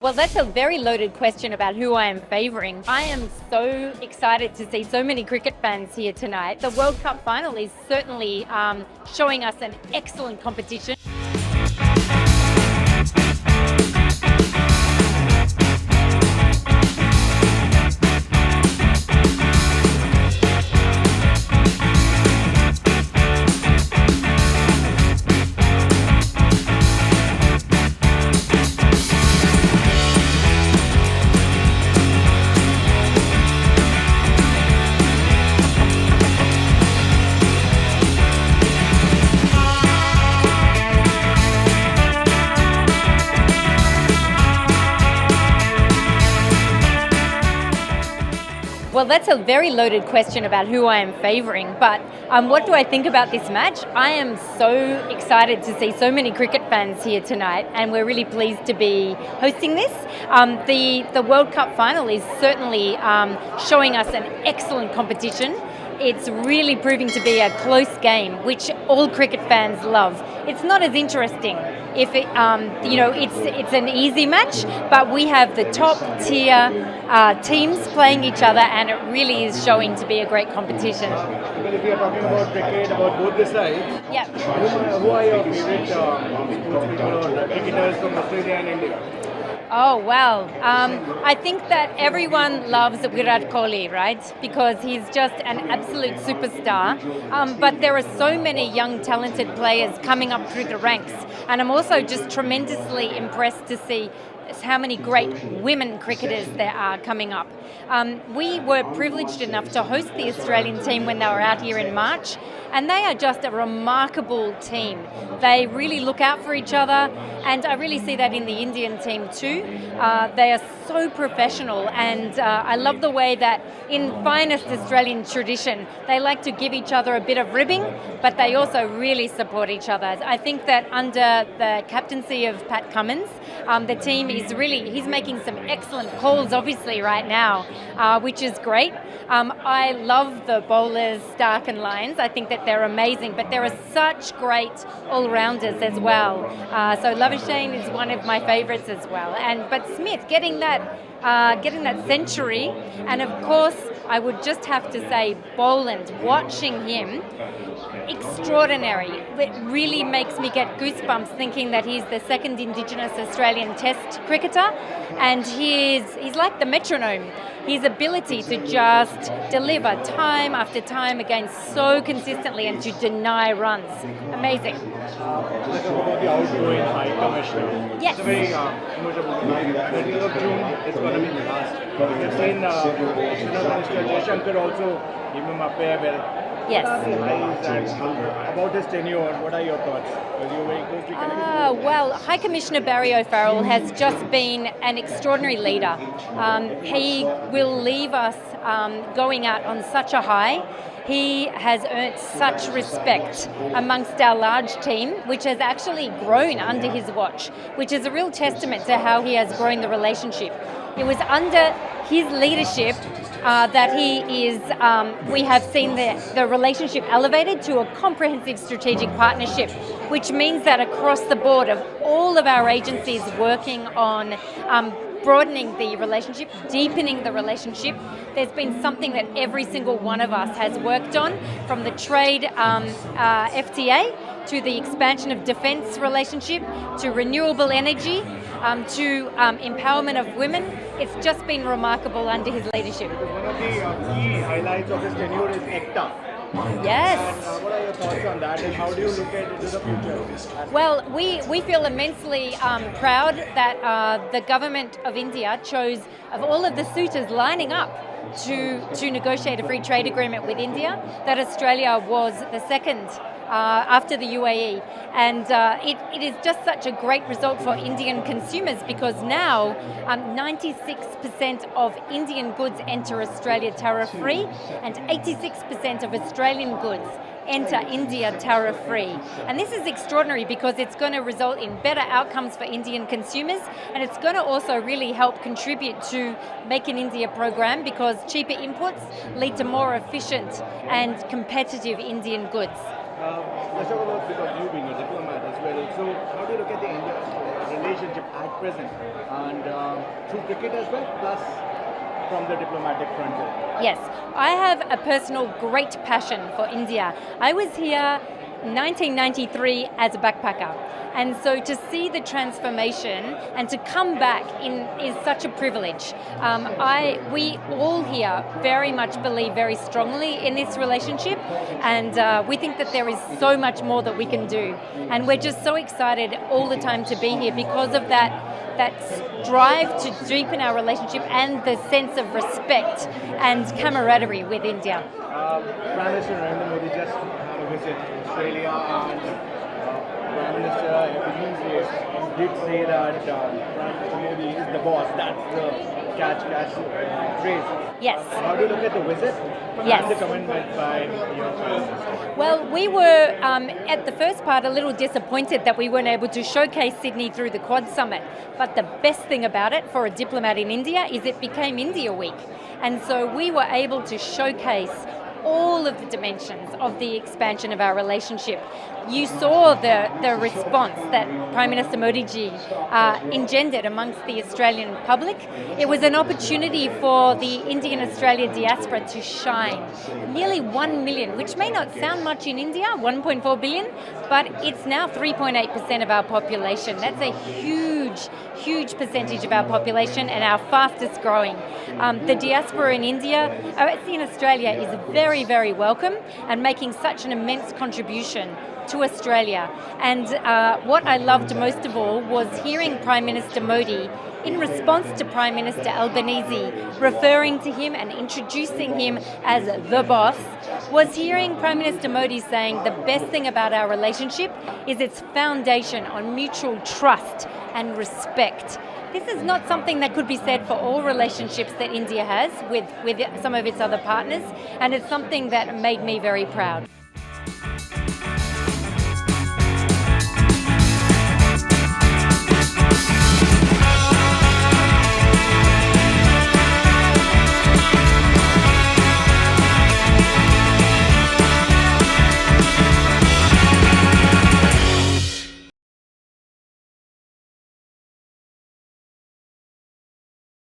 Well, that's a very loaded question about who I am favouring. I am so excited to see so many cricket fans here tonight. The World Cup final is certainly showing us an excellent competition. Well, that's a very loaded question about who I am favouring, but what do I think about this match? I am so excited to see so many cricket fans here tonight, and we're really pleased to be hosting this. The World Cup final is certainly showing us an excellent competition. It's really proving to be a close game, which all cricket fans love. It's not as interesting if it's an easy match, but we have the top tier teams playing each other, and it really is showing to be a great competition. Well, if you are talking about cricket, about both the sides, Yeah. who are your favorite sports people or cricketers from Australia and India? Oh, well, I think that everyone loves Virat Kohli, right? Because he's just an absolute superstar. But there are so many young, talented players coming up through the ranks. And I'm also just tremendously impressed to see how many great women cricketers there are coming up. We were privileged enough to host the Australian team when they were out here in March, and they are just a remarkable team. They really look out for each other, and I really see that in the Indian team too. They are so professional, and I love the way that in finest Australian tradition, they like to give each other a bit of ribbing, but they also really support each other. I think that under the captaincy of Pat Cummins, the team is he's making some excellent calls obviously right now, which is great. I love the bowlers, Stark and Lyons. I think that they're amazing, but there are such great all-rounders as well. So Labuschagne is one of my favourites as well. But Smith getting that century, and of course I would just have to say Boland, watching him, extraordinary. It really makes me get goosebumps thinking that he's the second Indigenous Australian Test cricketer, and he's like the metronome. His ability to just deliver time after time again so consistently and to deny runs. Amazing. Let's talk about the outgoing High Commissioner. Yes. It's a very emotional time. 20th of June is going to be the last. We've seen Minister Jaishankar also give him a farewell. Yes. What are the highs and about his tenure? What are your thoughts? Because you're very closely connected. Well, High Commissioner Barry O'Farrell has just been an extraordinary leader. He will leave us going out on such a high. He has earned such respect amongst our large team, which has actually grown under his watch, which is a real testament to how he has grown the relationship. It was under his leadership that we have seen the relationship elevated to a comprehensive strategic partnership, which means that across the board of all of our agencies working on broadening the relationship, deepening the relationship, there's been something that every single one of us has worked on, from the trade FTA to the expansion of defence relationship to renewable energy to empowerment of women. It's just been remarkable under his leadership. One of the key highlights of his tenure is ECTA. Yes. And what are your thoughts on that, and how do you look at into the future? Well, we feel immensely proud that the government of India chose, of all of the suitors lining up to negotiate a free trade agreement with India, that Australia was the second after the UAE. And it is just such a great result for Indian consumers, because now 96% of Indian goods enter Australia tariff-free, and 86% of Australian goods enter India tariff-free. And this is extraordinary because it's going to result in better outcomes for Indian consumers, and it's going to also really help contribute to Make in India program, because cheaper inputs lead to more efficient and competitive Indian goods. Let's talk about, because you being a diplomat as well. So how do you look at the India relationship at present, and through cricket as well, plus from the diplomatic front? Yes, I have a personal great passion for India. I was here 1993 as a backpacker. And so to see the transformation and to come back is such a privilege. We all here very much believe very strongly in this relationship, and we think that there is so much more that we can do. And we're just so excited all the time to be here because of that drive to deepen our relationship and the sense of respect and camaraderie with India. Prime Minister Narendra Modi just had a visit to Australia, and Prime Minister did say that Prime Minister Modi is the boss. That's the catch phrase. Yes. How do you look at the visit? Yes. And the commitment by your Prime Minister? Well, we were at the first part a little disappointed that we weren't able to showcase Sydney through the Quad Summit. But the best thing about it for a diplomat in India is it became India Week. And so we were able to showcase all of the dimensions of the expansion of our relationship. You saw the response that Prime Minister Modi ji engendered amongst the Australian public. It was an opportunity for the Indian Australia diaspora to shine. Nearly 1 million, which may not sound much in India, 1.4 billion, but it's now 3.8% of our population. That's a huge percentage of our population and our fastest growing. The diaspora in in Australia is very welcome and making such an immense contribution to Australia. And what I loved most of all was hearing Prime Minister Modi, in response to Prime Minister Albanese referring to him and introducing him as the boss, was hearing Prime Minister Modi saying the best thing about our relationship is its foundation on mutual trust and respect. This is not something that could be said for all relationships that India has with some of its other partners, and it's something that made me very proud.